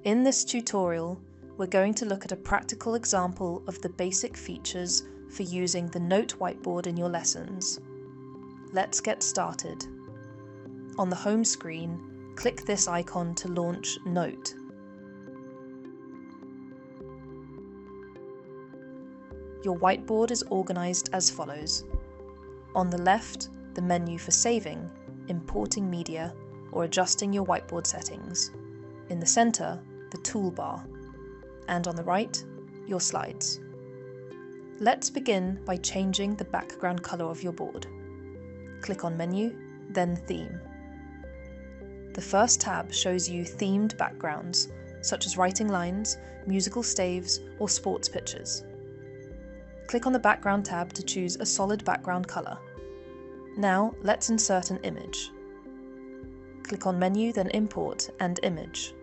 In this tutorial, we're going to look at a practical example of the basic features for using the Note whiteboard in your lessons. Let's get started. On the home screen, click this icon to launch Note. Your whiteboard is organized as follows. On the left, the menu for saving, importing media, or adjusting your whiteboard settings. In the center, the toolbar. And on the right, your slides. Let's begin by changing the background color of your board. Click on Menu, then Theme. The first tab shows you themed backgrounds, such as writing lines, musical staves, or sports pictures. Click on the Background tab to choose a solid background color. Now, let's insert an image. Click on Menu, then Import and Image.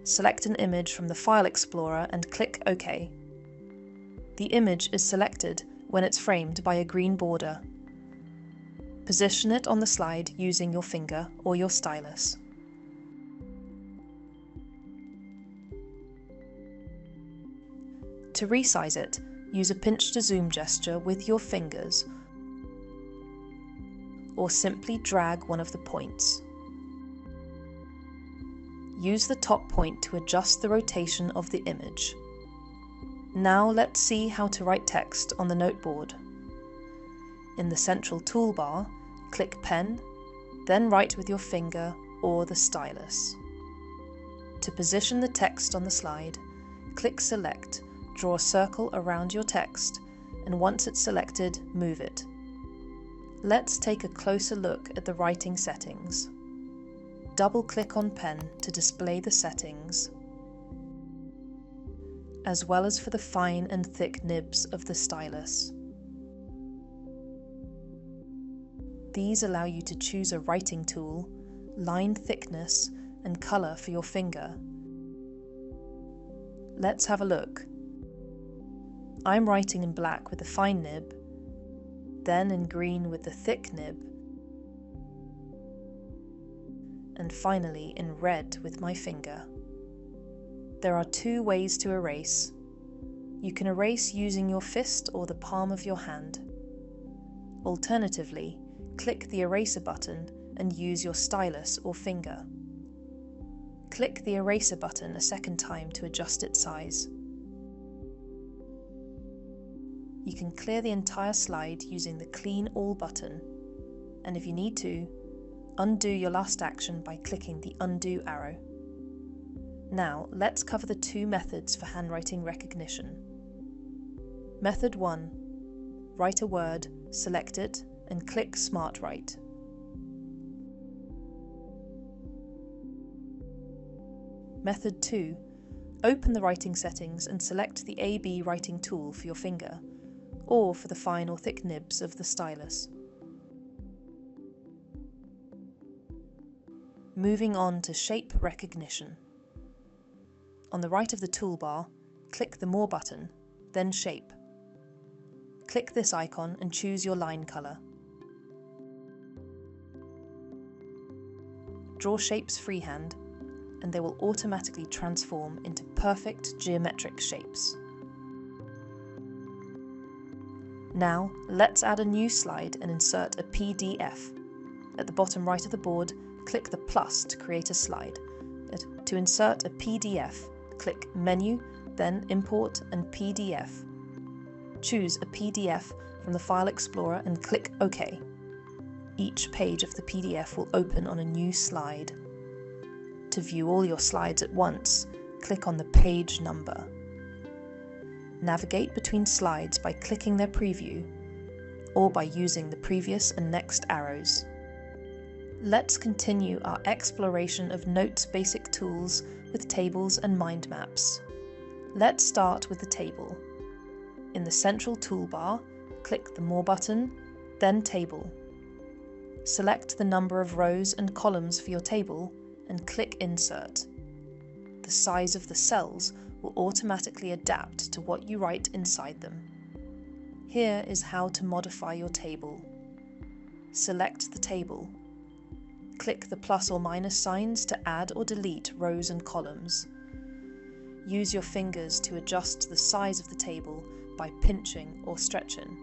Select an image from the File Explorer and click OK. The image is selected when it's framed by a green border. Position it on the slide using your finger or your stylus. To resize it, use a pinch to zoom gesture with your fingers or simply drag one of the points. Use the top point to adjust the rotation of the image. Now let's see how to write text on the noteboard. In the central toolbar, click Pen, then write with your finger or the stylus. To position the text on the slide, click Select, draw a circle around your text, and once it's selected, move it. Let's take a closer look at the writing settings. Double-click on Pen to display the settings, as well as for the fine and thick nibs of the stylus. These allow you to choose a writing tool, line thickness, and color for your finger. Let's have a look. I'm writing in black with the fine nib, then in green with the thick nib, and finally in red with my finger. There are two ways to erase. You can erase using your fist or the palm of your hand. Alternatively, click the eraser button and use your stylus or finger. Click the eraser button a second time to adjust its size. You can clear the entire slide using the Clean All button, and if you need to, undo your last action by clicking the Undo arrow. Now, let's cover the two methods for handwriting recognition. Method 1. Write a word, select it, and click Smart Write. Method 2. Open the writing settings and select the AB writing tool for your finger, or for the fine or thick nibs of the stylus. Moving on to shape recognition. On the right of the toolbar, click the More button, then Shape. Click this icon and choose your line color. Draw shapes freehand, and they will automatically transform into perfect geometric shapes. Now, let's add a new slide and insert a PDF. At the bottom right of the board, click the plus to create a slide. To insert a PDF, click Menu, then Import and PDF. Choose a PDF from the File Explorer and click OK. Each page of the PDF will open on a new slide. To view all your slides at once, click on the page number. Navigate between slides by clicking their preview, or by using the previous and next arrows. Let's continue our exploration of Note's basic tools with tables and mind maps. Let's start with the table. In the central toolbar, click the More button, then Table. Select the number of rows and columns for your table and click Insert. The size of the cells will automatically adapt to what you write inside them. Here is how to modify your table. Select the table. click the plus or minus signs to add or delete rows and columns. Use your fingers to adjust the size of the table by pinching or stretching.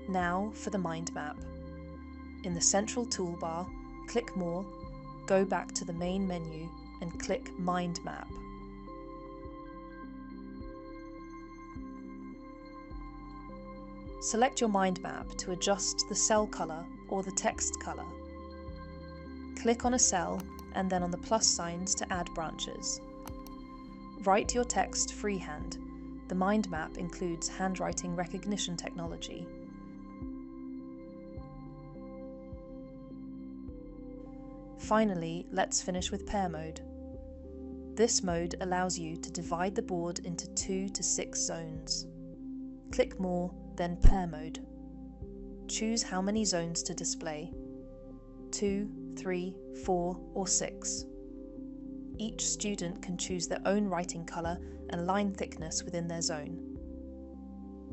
Now for the mind map. In the central toolbar, click More, go back to the main menu and click Mind Map. Select your mind map to adjust the cell colour or the text colour. Click on a cell and then on the plus signs to add branches. Write your text freehand. The mind map includes handwriting recognition technology. Finally, let's finish with pair mode. This mode allows you to divide the board into 2 to 6 zones. Click More, then Pair Mode. Choose how many zones to display: 2, 3, 4, or 6. Each student can choose their own writing colour and line thickness within their zone.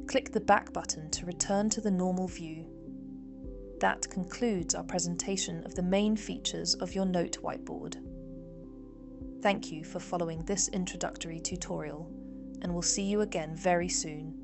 Click the back button to return to the normal view. That concludes our presentation of the main features of your note whiteboard. Thank you for following this introductory tutorial, and we'll see you again very soon.